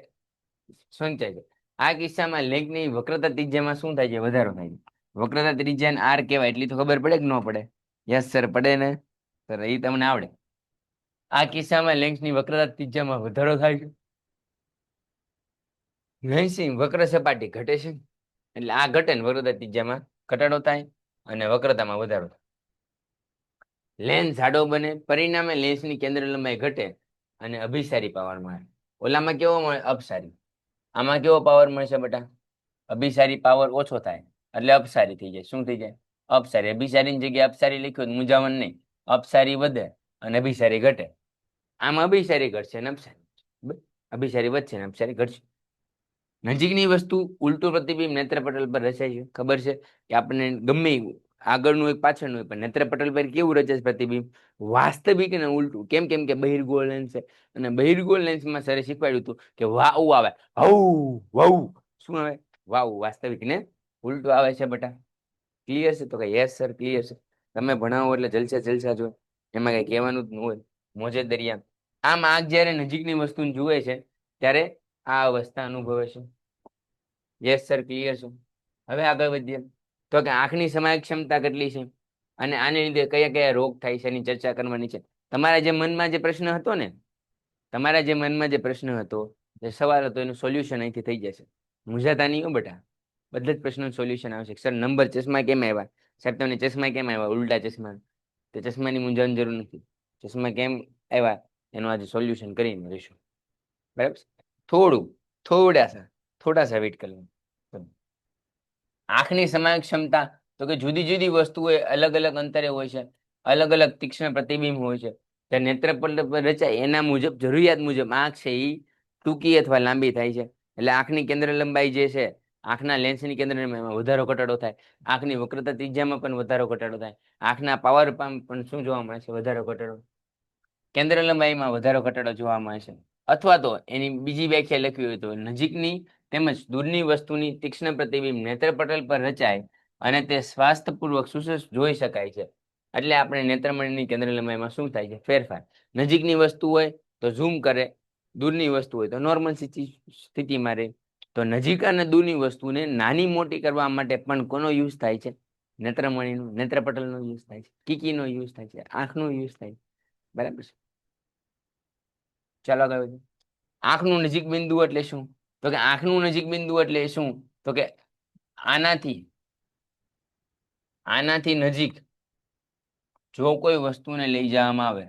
સંચાય છે. આ કિસ્સામાં લેન્સની વક્રતા ત્રિજ્યામાં શું થાય છે? વધારો થાય છે. વક્રતા ત્રિજ્યાને આર કહેવાય, એટલી તો ખબર પડે કે ન પડે? યસ સર, પડે ને સર, એ તમને આવડે. આ કિસ્સામાં લેન્સની વક્રતા ત્રિજ્યામાં વધારો થાય છે. લેન્સની વક્ર સપાટી ઘટે છે, એટલે આ ઘટે ને વક્રતા ત્રિજ્યામાં ઘટાડો થાય અને વક્રતામાં વધારો થાય. લેન્સ જાડો બને, પરિણામે લેન્સની કેન્દ્ર લંબાઈ ઘટે અને અભિસારી પાવર મળે. ઓલામાં કેવો મળે? અપસારી. આમાં કેવો પાવર મળશે બેટા? અભિસારી પાવર ઓછો થાય એટલે અપસારી થઈ જાય. શું થઈ જાય? અપસારી. અભિસારીની જગ્યાએ અપસારી લખ્યું, મૂંઝાવણ નહીં. અપસારી વધે અને અભિસારી ઘટે. આમ અભિસારી ઘટશે ને અભિસારી વધશે ને અપસારી ઘટશે. નજીકની વસ્તુ ઉલટું પ્રતિબિંબ નેત્રપટલ પર રચાય છે. ખબર છે કે આપણને ગમે આગળનું એક પાછળનું હોય, પણ નેત્રપટલ પર કેવું રચે છે પ્રતિબિંબ? વાસ્તવિક ને ઉલટું. કેમ? કેમ કે બહિર્ગોળ લેન્સ છે, અને બહિર્ગોળ લેન્સમાં સરે શીખવાડ્યું હતું કે વાવ આવે, હવ શું આવે? વાવ. વાસ્તવિક ને ઉલટું આવે છે બેટા. ક્લિયર છે? તો કે યસ સર, ક્લિયર છે. તમે ભણાવો એટલે જલસા જો, એમાં કઈ કહેવાનું જ ન હોય, મોજે દરિયા. આમ આંખ જ્યારે નજીકની વસ્તુને જુએ છે ત્યારે આ અવસ્થા અનુભવે છે. યસ સર, ક્લિયર છે. હવે આગળ વધીએ તો કે આંખની સમાયક ક્ષમતા કેટલી છે અને આને લીધે કયા કયા રોગ થાય છે એની ચર્ચા કરવાની છે. તમારા જે મનમાં જે પ્રશ્ન હતો ને, જે સવાલ હતો, એનું સોલ્યુશન અહીંથી થઈ જશે. મૂંઝાતા નહીં હો બેટા, બધા જ પ્રશ્નનું સોલ્યુશન આવશે. સર, નંબર ચશ્મા કેમ આવ્યા? સાહેબ, તમને ચશ્મા કેમ આવ્યા? ઉલટા ચશ્મા. તે ચશ્માની મૂંઝાવાની જરૂર નથી. ચશ્મા કેમ આવ્યા એનું આજે સોલ્યુશન કરીને રહીશું. બરાબર? થોડા સા વેઇટ કરવાનું. આંખની સમાયક ક્ષમતા તો કે જુદી જુદી વસ્તુઓ અલગ અલગ અંતરે હોય છે, અલગ અલગ તીક્ષ્ણ પ્રતિબિંબ હોય છે. જે નેત્રપટલ પર રચાય એના મુજબ, જરૂરિયાત મુજબ આંખ છે એ ટૂંકી અથવા લાંબી થાય છે. એટલે આંખની કેન્દ્ર લંબાઈ જે છે, આંખના લેન્સની કેન્દ્ર લંબાઈમાં વધારો ઘટાડો થાય. આંખની વક્રતા ત્રિજ્યામાં પણ વધારો ઘટાડો થાય. આંખના પાવર પણ શું જોવા મળે છે? વધારો ઘટાડો. કેન્દ્ર લંબાઈમાં વધારો ઘટાડો જોવા મળે છે. અથવા તો એની બીજી વ્યાખ્યા લખવી હોય તો નજીકની તેમજ દૂરની વસ્તુની તીક્ષ્ણ પ્રતિબિંબ નેત્રપટલ પર રચાય અને તે સ્વાસ્થ્યપૂર્વક સુસ્પષ્ટ જોઈ શકાય છે. એટલે આપણે નેત્રમણીની કેન્દ્ર લંબાઈમાં શું થાય છે? ફેરફાર. નજીકની વસ્તુ હોય તો ઝૂમ કરે, દૂરની વસ્તુ હોય તો નોર્મલ સ્થિતિમાં રહે. તો નજીક અને દૂરની વસ્તુને નાની મોટી કરવા માટે પણ કોનો યુઝ થાય છે? નેત્રમણીનો, નેત્રપટલનો યુઝ થાય છે, કીકીનો યુઝ થાય છે, આંખનો યુઝ થાય છે. બરાબર છે? ચાલો આગળ વધીએ. આંખનું નજીક બિંદુ એટલે શું? તો કે આંખનું નજીક બિંદુ એટલે શું? તો કે આનાથી નજીક જો કોઈ વસ્તુને લઈ જવામાં આવે,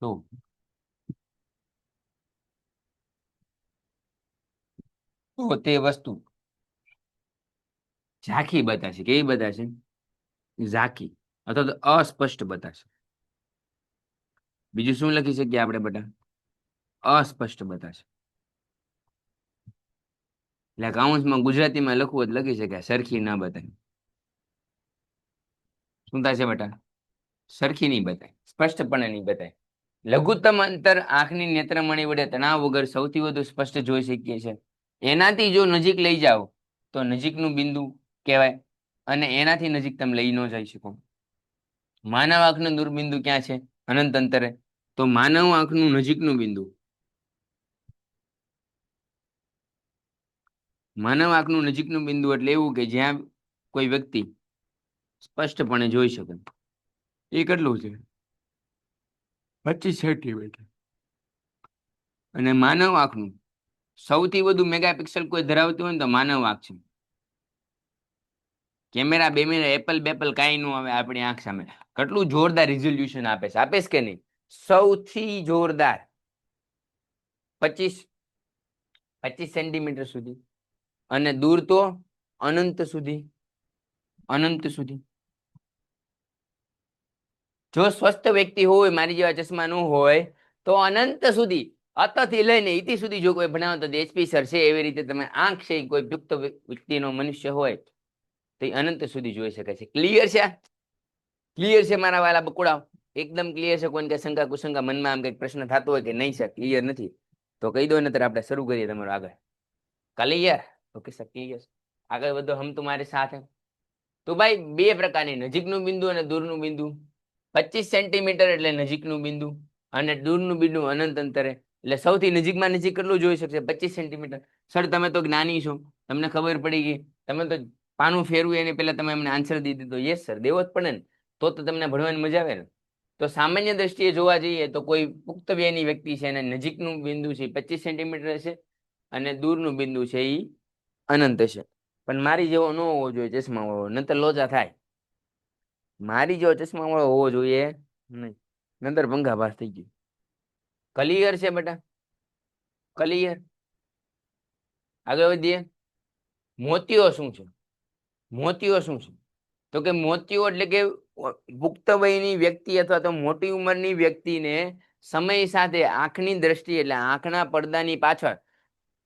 તો તે વસ્તુ ઝાંખી બતાશે. કેવી બતાશે? ઝાંખી અથવા તો અસ્પષ્ટ બતાશે. બીજું શું લખી શકીએ આપણે બેટા? અસ્પષ્ટ બતાશે. એટલે કૌંસમાં ગુજરાતીમાં લખવું હોય તો લખી શકાય સરખી ના બતાય. શું થશે બેટા? સરખી નહીં બતાય, સ્પષ્ટપણે નહીં બતાય. લઘુત્તમ અંતર આંખની નેત્રમણી વડે તણાવ વગર સૌથી વધુ સ્પષ્ટ જોઈ શકીએ છીએ. એનાથી જો નજીક લઈ જાઓ તો નજીકનું બિંદુ કહેવાય, અને એનાથી નજીક તમે લઈ ન જઈ શકો. માનવ આંખનું દૂરબિંદુ ક્યાં છે? અનંત અંતરે. તો માનવ આંખનું નજીકનું બિંદુ, માનવ આંખનું નજીકનું બિંદુ એટલે એવું કે જ્યાં કોઈ વ્યક્તિ સ્પષ્ટપણે જોઈ શકે. એ કેટલું છે? 25 સેન્ટીમીટર. અને માનવ આંખનું સૌથી વધુ મેગાપિક્સલ કોઈ ધરાવતું હોય ને તો માનવ આંખ છે. કેમેરા બેમેરા એપલ બેપલ કાંઈ ન આવે આપણી આંખ સામે. કેટલું જોરદાર રિઝોલ્યુશન આપે છે, આપે છે કે નહીં? સૌથી જોરદાર 25 સેન્ટીમીટર સુધી, અને દૂર તો અનંત સુધી. અનંત સુધી. જો સ્વસ્થ વ્યક્તિ હોય, મારી જેવા ચશ્મા ન હોય, તો અનંત સુધી, અતથી લઈને ઇતિ સુધી જો કોઈ ભણાવતો એચપી સર છે એવી રીતે તમે આંખ છે કોઈ પુખ્ત વ્યક્તિનો મનુષ્ય હોય તો અનંત સુધી જોઈ શકે છે. ક્લિયર છે? ક્લિયર છે મારા વાલા બકુડાઓ? એકદમ ક્લિયર છે? કોઈને કઈ શંકા કુશંકા મનમાં આમ કઈક પ્રશ્ન થતો હોય કે નહીં સર ક્લિયર નથી તો કહી દો, નતર આપણે શરૂ કરીએ તમારો આગળ. ક્લિયર? Okay sir clear. આગળ વધો, હમ તમારે સાથ. તો ભાઈ બે પ્રકારની, નજીકનું બિંદુ અને દૂરનું બિંદુ. 25 સેન્ટીમીટર એટલે નજીકનું બિંદુ, અને દૂરનું બિંદુ અનંત અંતરે. એટલે સૌથી નજીકમાં નજીક કેટલું જોઈ શકશે? 25 સેન્ટીમીટર. સર તમે તો જ્ઞાની છો, તમને ખબર પડી ગઈ, તમે તો પાનું ફેરવું એને પહેલા તમે એમને આન્સર દી દીધો. યસ સર, દેવો જ પડે ને, તો તમને ભણવાની મજા આવે ને. તો સામાન્ય દ્રષ્ટિએ જોવા જઈએ તો કોઈ પુખ્ત વયની વ્યક્તિ છે અને નજીકનું બિંદુ છે 25 સેન્ટીમીટર છે, અને દૂરનું બિંદુ છે એ અનંત છે. પણ મારી જેવો ન હોવો જોઈએ ચશ્મા વાળો, નતર લોચા થાય. મારી જેવો ચશ્મા વાળો હોવો જોઈએ નહીં, નતર ભંગાભાસ થઈ ગયું. ક્લિયર છે બેટા? ક્લિયર? આગળ વધીએ. મોતીઓ શું છે? મોતીઓ શું છે? તો કે મોતીઓ એટલે કે પુખ્ત વયની વ્યક્તિ અથવા તો મોટી ઉંમરની વ્યક્તિને સમય સાથે આંખની દ્રષ્ટિ એટલે આંખના પડદાની પાછળ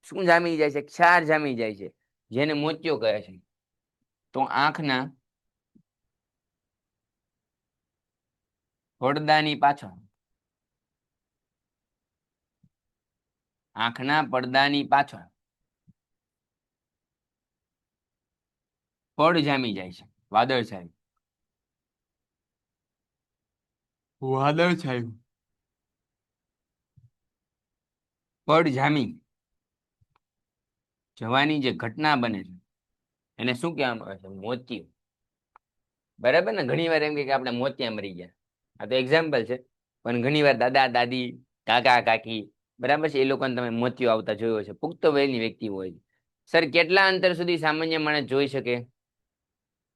શું જામી જાય છે? ક્ષાર જામી જાય છે, જેને મોતીઓ કહે છે. તો આંખના પડદાની પાછળ, આંખના પડદાની પાછળ પડ જામી જાય છે. વાદળછાયું, વાદળછાયું પડ જામી જવાની જે ઘટના બને છે એને શું કહેવામાં આવે છે? મોતિયો. બરાબર ને? ઘણી વાર એમ કે આપણે મોતિયા મરી ગયા, આ તો એક્ઝામ્પલ છે, પણ ઘણી વાર દાદા દાદી કાકા કાકી બરાબર છે એ લોકોને તમે મોતિયો આવતા જોયો છે, પુખ્ત વયની વ્યક્તિ હોય. સર કેટલા અંતર સુધી સામાન્ય માણસ જોઈ શકે?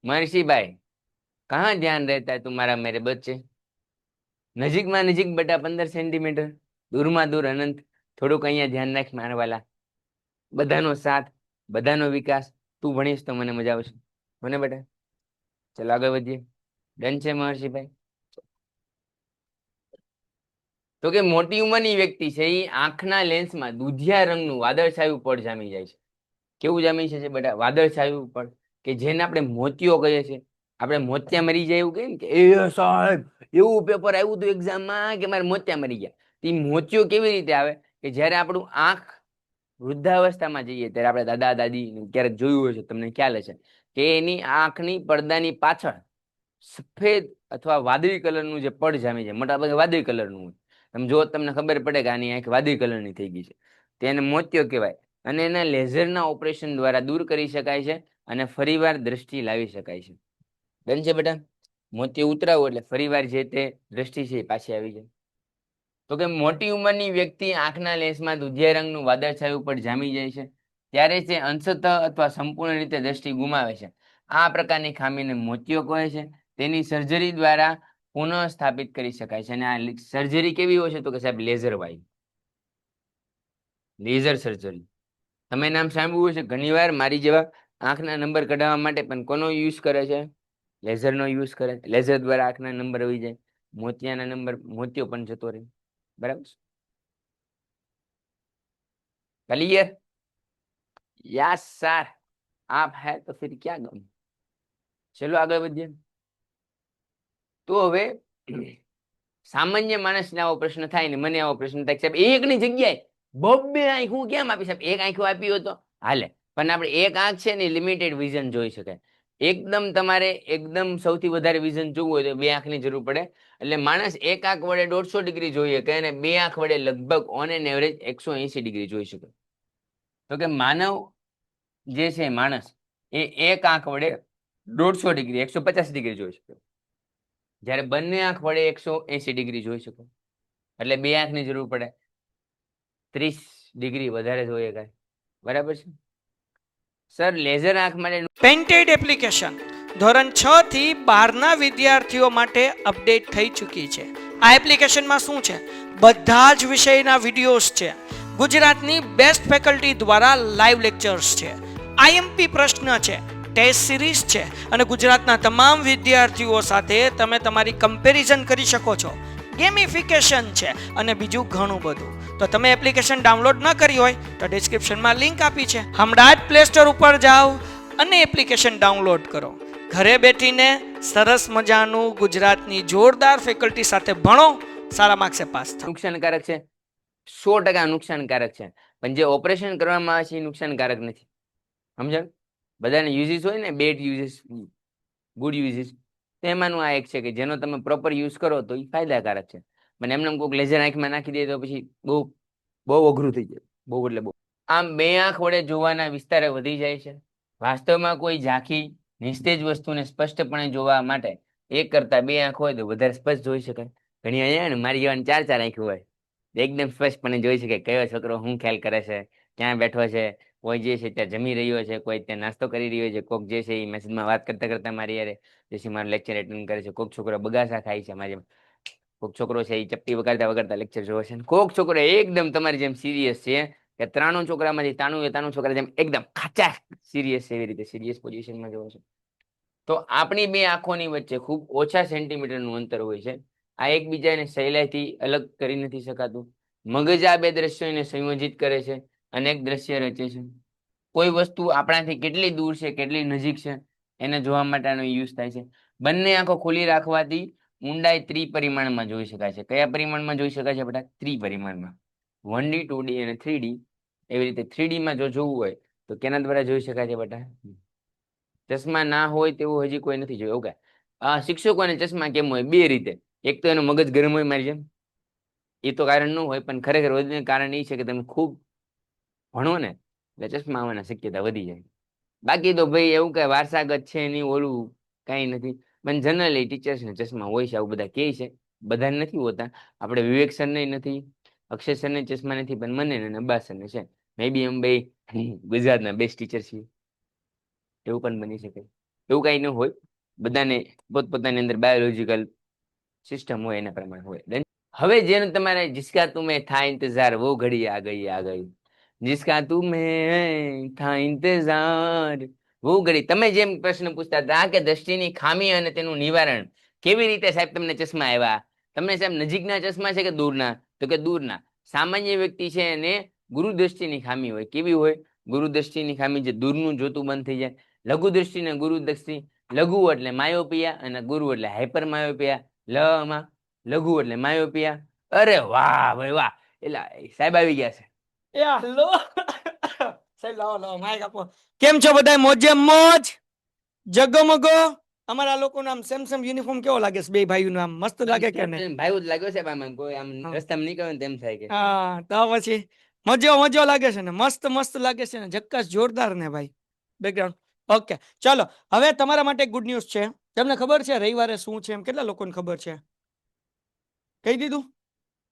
મહર્ષિભાઈ કહાં ધ્યાન રહેતા है तुम्हारा मेरे बच्चे? નજીકમાં નજીક બેટા 15 સેન્ટીમીટર, દૂરમાં દૂર અનંત. થોડુંક અહીંયા ધ્યાન રાખ મારા વાલા. બધાનો સાથ, બધાનો વિકાસ. તું ભણીશ તો મને મજા આવશે, મને બેટા. ચલો આગળ વધીએ. ડન છે મહર્ષિભાઈ? તો કે મોટી ઉંમરની વ્યક્તિ છે એ આંખના લેન્સમાં દુધિયા રંગનું વાદળછાયું પડ જામી જાય છે. કેવું જામી છે બેટા? વાદળછાયું પડ, કે જેને આપણે મોતિયો કહીએ છીએ. આપણે મોતિયા મરી જાય એવું કહીએ ને કે એ સાહેબ એવું પેપર આવ્યું હતું એક્ઝામમાં કે મારે મોતિયા મરી ગયા. એ મોતિયો કેવી રીતે આવે? કે જ્યારે આપણું આંખ વૃદ્ધાવસ્થામાં જઈએ ત્યારે આપણે દાદા દાદી ક્યારેક જોયું હોય છે, તમને ખ્યાલ હશે કે એની આંખની પડદાની પાછળ સફેદ અથવા વાદળી કલરનું જે પડ જામી જાય, મોટાભાગે વાદળી કલરનું હોય. તમે જો તમને ખબર પડે કે આની આંખ વાદળી કલરની થઈ ગઈ છે, તેને મોતિયો કહેવાય. અને એના લેઝરના ઓપરેશન દ્વારા દૂર કરી શકાય છે અને ફરીવાર દ્રષ્ટિ લાવી શકાય છે. ડન છે બેટા? મોતિયો ઉતરાવો એટલે ફરીવાર જે તે દ્રષ્ટિ છે એ પાછી આવી જાય. તો કે મોટી ઉંમરની વ્યક્તિ આંખના લેન્સમાં દુધિયા રંગનું વાદળછાયું પડ જામી જાય છે ત્યારે તે અંશતઃ અથવા સંપૂર્ણ રીતે દ્રષ્ટિ ગુમાવે છે. આ પ્રકારની ખામીને મોતિયો કહે છે. તેની સર્જરી દ્વારા પુનઃ સ્થાપિત કરી શકાય છે. અને આ સર્જરી કેવી હોય છે તો કે સાહેબ લેઝર વાળી, લેઝર સર્જરી. તમે નામ સાંભળ્યું છે ઘણીવાર મારી જેવા આંખના નંબર કઢાવવા માટે પણ કોનો યુઝ કરે છે? લેઝરનો યુઝ કરે. લેઝર દ્વારા આંખના નંબર આવી જાય, મોતિયાના નંબર, મોતિયો પણ જતો રહે. બરાબર છે? क्लियर? यस सर, आप है तो फिर क्या गम. चलो આગળ વધીએ. તો હવે સામાન્ય માણસને આવો પ્રશ્ન થાય ને મને આવો પ્રશ્ન થાય કે સાહેબ એકની જગ્યાએ બબ્બે આંખ હું કેમ આપી? સાહેબ એક આંખ આપી હોય તો હાલે, પણ આપણે એક આંખ છે ને લિમિટેડ વિઝન જોઈ શકાય. એકદમ તમારે એકદમ સૌથી વધારે વિઝન જોવું હોય તો બે આંખની જરૂર પડે. એટલે માણસ એક આંખ વડે 150 ડિગ્રી જોઈએ કે અને બે આંખ વડે લગભગ ઓન એન એવરેજ 180 ડિગ્રી જોઈ શકે. તો કે માનવ જે છે માણસ એ એક આંખ વડે 150 ડિગ્રી 150 ડિગ્રી જોઈ શકે, જ્યારે બંને આંખ વડે 180 ડિગ્રી જોઈ શકો. એટલે બે આંખની જરૂર પડે, 30 ડિગ્રી વધારે જોઈએ કાંઈ. બરાબર છે સર? લેઝર આંખ માટે પેન્ટેડ એપ્લિકેશન ધોરણ 6 થી 12ના વિદ્યાર્થીઓ માટે અપડેટ થઈ ચૂકી છે. આ એપ્લિકેશનમાં શું છે? બધા જ વિષયના વિડીયોઝ છે. ગુજરાતની બેસ્ટ ફેકલ્ટી દ્વારા લાઈવ લેક્ચર્સ છે, આઈએમપી પ્રશ્ન છે, ટેસ્ટ સિરીઝ છે અને ગુજરાતના તમામ વિદ્યાર્થીઓ સાથે તમે તમારી કમ્પેરિઝન કરી શકો છો. ગેમિફિકેશન છે અને બીજું ઘણું બધું. તો તમે એપ્લિકેશન ડાઉનલોડ ન કરી હોય તો ડિસ્ક્રિપ્શનમાં લિંક આપી છે, હમણાં જ પ્લે સ્ટોર ઉપર જાઓ અને એપ્લિકેશન ડાઉનલોડ કરો. ઘરે બેઠીને સરસ મજાનું ગુજરાતની જોરદાર ફેકલ્ટી સાથે ભણો, સારા માર્ક્સે પાસ થાઓ. નુકસાનકારક છે, 100% નુકસાનકારક છે, પણ જે ઓપરેશન કરવામાં આવે છે એ નુકસાનકારક નથી. સમજાણ? બધાને યુઝિસ હોય ને, બેડ યુઝિસ, ગુડ યુઝિસ, તો એમાંનું આ એક છે કે જેનો તમે પ્રોપર યુઝ કરો તો એ ફાયદાકારક છે. પણ એમને કોઈક લેઝર આંખમાં નાખી દે તો પછી બહુ અઘરું થઈ જાય. બહુ એટલે બહુ. આમ બે આંખ વડે જોવાના વિસ્તાર વધી જાય છે. વાસ્તવમાં કોઈ ઝાંખી નિસ્તેજ વસ્તુને સ્પષ્ટપણે જોવા માટે એક કરતા બે આંખ હોય તો વધારે સ્પષ્ટ જોઈ શકાય. ઘણી અહીંયા ને મારી જેવાની 4 આંખ હોય, એકદમ સ્પષ્ટપણે જોઈ શકે કયો છોકરો શું ખ્યાલ કરે છે, ક્યાં બેઠો છે, કોઈ જે છે ત્યાં જમી રહ્યો છે, કોઈ ત્યાં નાસ્તો કરી રહ્યો છે, કોક જે છે એ મેસેજમાં વાત કરતા કરતા મારી યારે જે મારો લેક્ચર એટેન્ડ કરે છે, કોક છોકરો બગાસા ખાય છે મારી, કોક છોકરો છે એ ચપટી વગાડતા વગાડતા લેક્ચર જોવે છે, કોક છોકરો એકદમ તમારી જેમ સિરિયસ છે કે 93 છોકરામાંથી 93 છોકરા જેમ એકદમ ખાચા સિરિયસ છે, એવી રીતે સિરિયસ પોઝિશનમાં જોવે છે. તો આપણી બે આંખોની વચ્ચે ખૂબ ઓછા સેન્ટીમીટરનું અંતર હોય છે. આ એકબીજાને સહેલાઈથી અલગ કરી નથી શકાતું. મગજ આ બે દ્રશ્યોને સંયોજિત કરે છે, અનેક દ્રશ્ય રચે છે. કોઈ વસ્તુ આપણાથી કેટલી દૂર છે, કેટલી નજીક છે એને જોવા માટેનો યુઝ થાય છે. બંને આંખો ખુલ્લી રાખવાથી ઊંડાઈ ત્રિપરિમાણમાં જોઈ શકાય છે. કયા પરિમાણમાં જોઈ શકાય છે બેટા? ત્રિપરિમાણમાં. 1D 2D અને 3D. એવી રીતે 3D માં જો જોવું હોય તો કેના દ્વારા જોઈ શકાય છે બેટા? ચશ્મા ના હોય તેવું હજી કોઈ નથી જોયું. ઓકે, શિક્ષકોને ચશ્મા કેમ હોય? બે રીતે. એક તો એનું મગજ ગરમ હોય મારી જેમ, એ તો કારણ ન હોય, પણ ખરેખર વધીને કારણ એ છે કે તમે ખૂબ ભણો ને એટલે ચશ્મા આવવાના શક્યતા વધી જાય. બાકી તો ભાઈ એવું કઈ વારસાગત છે નહીં, ઓલું કઈ નથી. પણ જનરલી ટીચર્સને ચશ્મા હોય છે, આવું બધા કહે છે. બધા નથી હોતા. આપણે વિવેક સરને નથી, અક્ષય સરને ચશ્મા નથી, પણ મને ને અબ્બાસ સરને છે. મે બી અમે ભાઈ ગુજરાતના બેસ્ટ ટીચર છીએ, એવું પણ બની શકે. એવું કઈ ન હોય, બધાને પોતપોતાની અંદર બાયોલોજીકલ સિસ્ટમ હોય એના પ્રમાણે હોય. હવે જેનું તમારે જિસકા તુમે થા ઇંતજાર વો ઘડી આ ગઈ આ ગઈ, જિસકા તુમે થા ઇંતજાર વો ઘડી. તમે જેમ પ્રશ્ન પૂછતા હતા કે દ્રષ્ટિની ખામી અને તેનું નિવારણ કેવી રીતે સાહેબ તમને ચશ્મા આવ્યા, તમને સાહેબ નજીકના ચશ્મા છે કે દૂરના? તો કે દૂરના. સામાન્ય વ્યક્તિ છે એને ગુરુદ્રષ્ટિની ખામી હોય. કેવી હોય? ગુરુદ્રષ્ટિની ખામી, જે દૂરનું જોતું બંધ થઈ જાય. લઘુ દ્રષ્ટિ ને ગુરુદ્રષ્ટિ. લઘુ એટલે માયોપિયા અને ગુરુ એટલે હાઇપર માયોપિયા. લમાં લઘુ એટલે માયોપિયા. અરે વાહ ભાઈ વાહ, એટલે સાહેબ આવી ગયા છે. એ હાલો સાહેબ, લાવો લાવો માઈક આપો. કેમ છો બધા? મોજે મોજ, જગમગો. અમારા લોકોનું આમ સેમ યુનિફોર્મ કેવો લાગે છે? બે ભાઈઓનું આમ મસ્ત લાગે કે નહીં? ભાઈ જ લાગ્યો છે. આમ કોઈ આમ રસ્તામાં નીકળે તેમ થાય કે હા, તો પછી મજો લાગે છે ને, મસ્ત લાગે છે ને, જક્કાસ જોરદાર ને ભાઈ બેકગ્રાઉન્ડ. ઓકે, ચલો હવે તમારા માટે ગુડ ન્યૂઝ છે. તમને ખબર છે રવિવારે શું છે? એમ કેટલા લોકોને ખબર છે? કહી દીધું?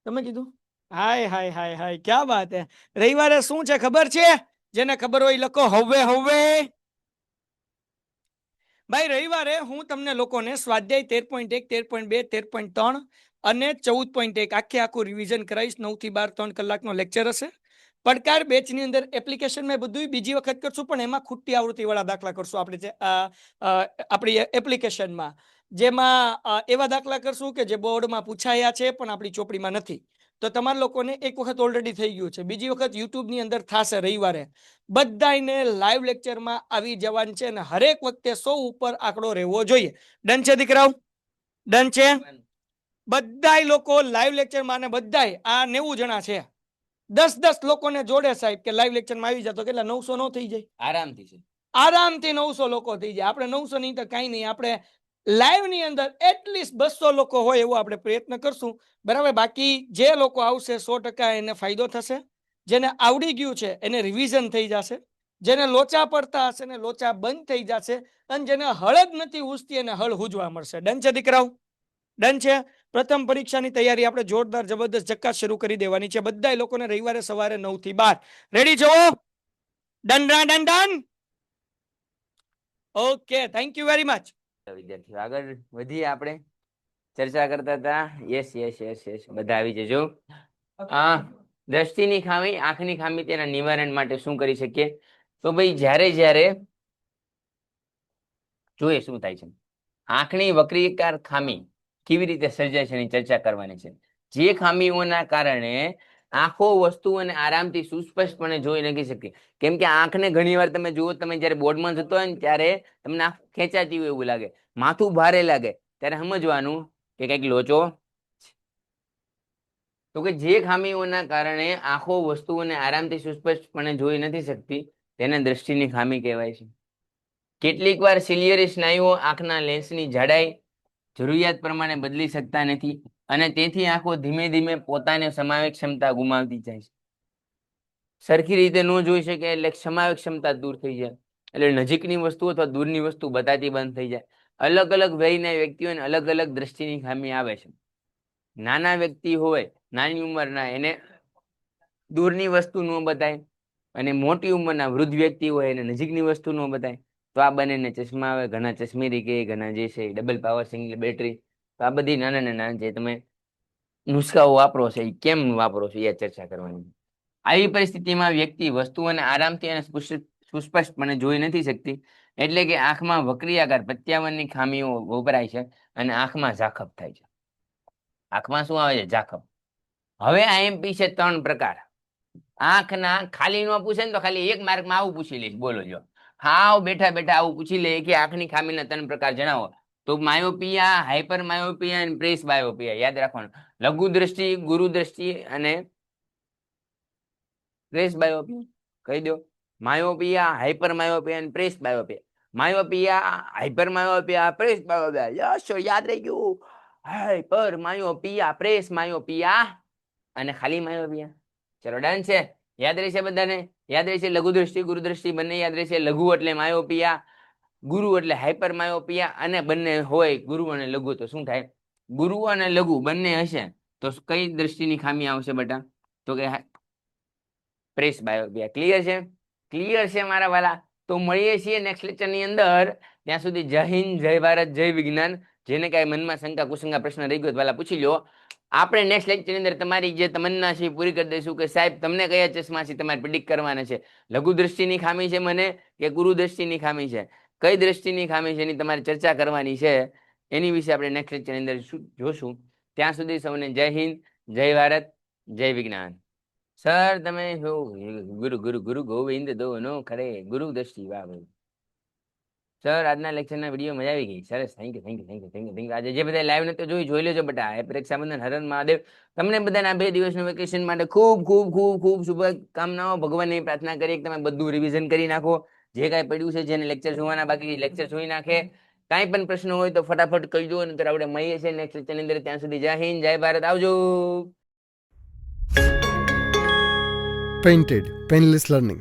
તમે કીધું? હાય હાય હાય હાય, ક્યાં વાત હે. રવિવારે શું છે ખબર છે? જેને ખબર હોય લખો હવે. ભાઈ રવિવારે હું તમને લોકોને સ્વાધ્યાય 13.1, 13.2, 13.3 અને 14.1 આખું રિવિઝન કરાવીશ. 9 થી 12 3 કલાકનો લેક્ચર હશે. પડકાર બેચની અંદર એપ્લિકેશન મેં બધું બીજી વખત કરશું, પણ એમાં ખૂટતી આવૃત્તિ વાળા દાખલા કરશું આપણે આપણી એપ્લિકેશનમાં, જેમાં એવા દાખલા કરશું કે જે બોર્ડમાં પૂછાયા છે પણ આપણી ચોપડીમાં નથી. તો તમારા લોકોને એક વખત ઓલરેડી થઈ ગયું છે, બીજી વખત યુટ્યુબની અંદર થશે રવિવારે. બધાને લાઈવ લેક્ચરમાં આવી જવાનું છે અને હરેક વખતે 100 ઉપર આંકડો રહેવો જોઈએ. ડન છે દીકરાઓ? ડન છે? બધાય લોકો લાઈવ લેક્ચરમાં, અને બધાય આ 90 જણા છે, 10 લોકોને જોડે સાહેબ કે લાઈવ લેક્ચરમાં આવી જતો કેટલા 900 નો થઈ જાય? આરામથી છે. આરામથી 900 લોકો થઈ જાય. આપણે 900 નહીં તો કાંઈ નહીં, આપણે લાઈવ ની અંદર એટલીસ્ટ 200 લોકો હોય એવો આપણે પ્રયત્ન કરશું. બરાબર? બાકી જે લોકો આવશે 100% એને ફાયદો થશે. જેને આવડી ગયું છે એને રિવિઝન થઈ જશે, જેને લોચા પડતા હશે ને લોચા બંધ થઈ જશે, અને જેને હળ જ નથી ઉસતી એને હળ હુજવા મળશે. ડન છે દીકરાઓ? ડન છે? પ્રથમ પરીક્ષાની તૈયારી આપણે જોરદાર જબરદસ્ત જક્કા શરૂ કરી દેવાની છે. બધા લોકોને રવિવારે સવારે 9 થી 12 રેડી છો? Done done done. Okay, thank you very much. વિદ્યાર્થીઓ આગળ વધીએ. આપણે ચર્ચા કરતા હતા. યસ યસ યસ યસ, બધા આવી જજો. દ્રષ્ટિની ખામી, આંખની ખામી, તેના નિવારણ માટે શું કરી શકીએ? તો ભાઈ જ્યારે જોઈએ શું થાય છે. આંખની વક્રીકાર ખામી કેવી રીતે સર્જાય છે એની ચર્ચા કરવાની છે. જે ખામીઓના કારણે આંખો વસ્તુઓને આરામથી સુસ્પષ્ટપણે જોઈ નથી શકતી. કેમ કે આંખને ઘણી વાર તમે જુઓ, તમે જયારે બોર્ડમાં જતો હોય ને ત્યારે તમને આંખ ખેંચાતી હોય એવું લાગે, માથું ભારે લાગે, ત્યારે સમજવાનું કે કંઈક લોચો. તો કે જે ખામીઓના કારણે આંખો વસ્તુઓને આરામથી સુસ્પષ્ટપણે જોઈ નથી શકતી તેને દ્રષ્ટિની ખામી કહેવાય છે. કેટલીક વાર સિલિયરી સ્નાયુઓ આંખના લેન્સની જાડાઈ જરૂરિયાત પ્રમાણે બદલી શકતા નથી અને તેથી આંખો ધીમે ધીમે પોતાને સમાવેશ ક્ષમતા ગુમાવતી જાય છે. સરખી રીતે ન જોઈ શકે એટલે સમાવેશ ક્ષમતા દૂર થઈ જાય, એટલે નજીકની વસ્તુ અથવા દૂરની વસ્તુ બતાતી બંધ થઈ જાય. અલગ અલગ વયના વ્યક્તિઓને અલગ અલગ દ્રષ્ટિની ખામી આવે છે. નાના વ્યક્તિ હોય, નાની ઉંમરના, એને દૂરની વસ્તુ ન બતાય, અને મોટી ઉંમરના વૃદ્ધ વ્યક્તિ હોય એને નજીકની વસ્તુ ન બતાય. તો આ બંનેને ચશ્મા આવે, ઘણા ચશ્મેરી કે ઘણા જે છે ડબલ પાવર સિંગલ બેટરી. તો આ બધી નાના નાના જે તમે નુસ્ખાઓ વાપરો છો એ કેમ વાપરો છો એ ચર્ચા કરવાની. આવી પરિસ્થિતિમાં વ્યક્તિ વસ્તુઓને આરામથી અને સુસ્પષ્ટપણે જોઈ નથી શકતી, એટલે કે આંખમાં વક્રી આકાર પ્રત્યાવનની ખામીઓ વપરાય છે અને આંખમાં ઝાખપ થાય છે. આંખમાં શું આવે છે? ઝાખપ. હવે આઈએમપી છે 3 પ્રકાર. આંખના ખાલી નો પૂછે ને તો ખાલી 1 માર્કમાં આવું પૂછી લઈશ. બોલો જો, હાવ બેઠા બેઠા આવું પૂછી લે કે આંખની ખામીના 3 પ્રકાર જણાવો. તો માયોપિયા, હાઇપર માયોપિયા અને પ્રેસ બાયોપિયા યાદ રાખવાનું. લઘુ દ્રષ્ટિ, ગુરુ દ્રષ્ટિ અને પ્રેસ બાયોપિયા. કહી દો. માયોપિયા, હાઇપર માયોપિયા અને presbyopia. Myopia, hyper myopia, presbyopia. Yes, યાદ રહી ગયું. હાઇપર માયોપિયા, પ્રેસ માયોપિયા અને ખાલી માયોપિયા. ચલો ડન છે? યાદ રહેશે બધાને? યાદ રહેશે? લઘુ દ્રષ્ટિ, ગુરુ દ્રષ્ટિ બંને યાદ રહેશે. લઘુ એટલે માયોપિયા, ગુરુ એટલે હાઇપર માયોપિયા, અને બંને હોય ગુરુ અને લઘુ તો શું થાય? ગુરુ અને લઘુ બંને હશે તો કઈ દ્રષ્ટિની ખામી આવશે બેટા? તો કે પ્રેસ બાયોપિયા. ક્લિયર છે? ક્લિયર છે મારા વાલા? તો મળીએ છીએ નેક્સ્ટ લેક્ચરની અંદર. ત્યાં સુધી જય હિન્દ, જય ભારત, જય વિજ્ઞાન. જેને કાંઈ મનમાં શંકા કુશંકા પ્રશ્ન રહી ગયો વાલા પૂછી લો. આપણે નેક્સ્ટ લેક્ચરની અંદર તમારી જે તમન્ના છે પૂરી કરી દઈશું કે સાહેબ તમને કયા ચશ્મા છે તમારે પ્રિડિક્ટ કરવાના છે. લઘુ દ્રષ્ટિની ખામી છે મને કે ગુરુ દ્રષ્ટિની ખામી છે? કઈ દ્રષ્ટિની ખામી છે એની તમારે ચર્ચા કરવાની છે. એની વિશે આપણે નેક્સ્ટ લેક્ચરની અંદર જોશું. ત્યાં સુધી સૌને જય હિન્દ, જય ભારત, જય વિજ્ઞાન. સર તમે ગુરુ ગુરુ ગુરુ ગોવિંદ દોનો ખરે ગુરુ દ્રષ્ટિ. વાહ ભાઈ સર, આજના લેક્ચરના વિડીયો મજા આવી ગઈ. સરસ, thank you thank you thank you thank you thank you. આજે જે બધા લાઈવ નતો જોઈ લેજો બેટા. હે રક્ષાબંધન, હરણ મહાદેવ. તમને બધાના 2 દિવસનું વેકેશન માટે ખૂબ ખૂબ ખૂબ ખૂબ શુભકામનાઓ. ભગવાનની પ્રાર્થના કરીએ કે તમે બધું રિવિઝન કરી નાખો. જે કાંઈ પડ્યું છે, જેને લેક્ચર જોવાના બાકી લેક્ચર જોઈ નાખે. કાંઈ પણ પ્રશ્ન હોય તો ફટાફટ કહી દો. નહીતર આપણે મળીએ છીએ નેક્સ્ટ લેક્ચરની અંદર. ત્યાં સુધી જય હિન્દ, જય ભારત, આવજો. Painted, Painless Learning.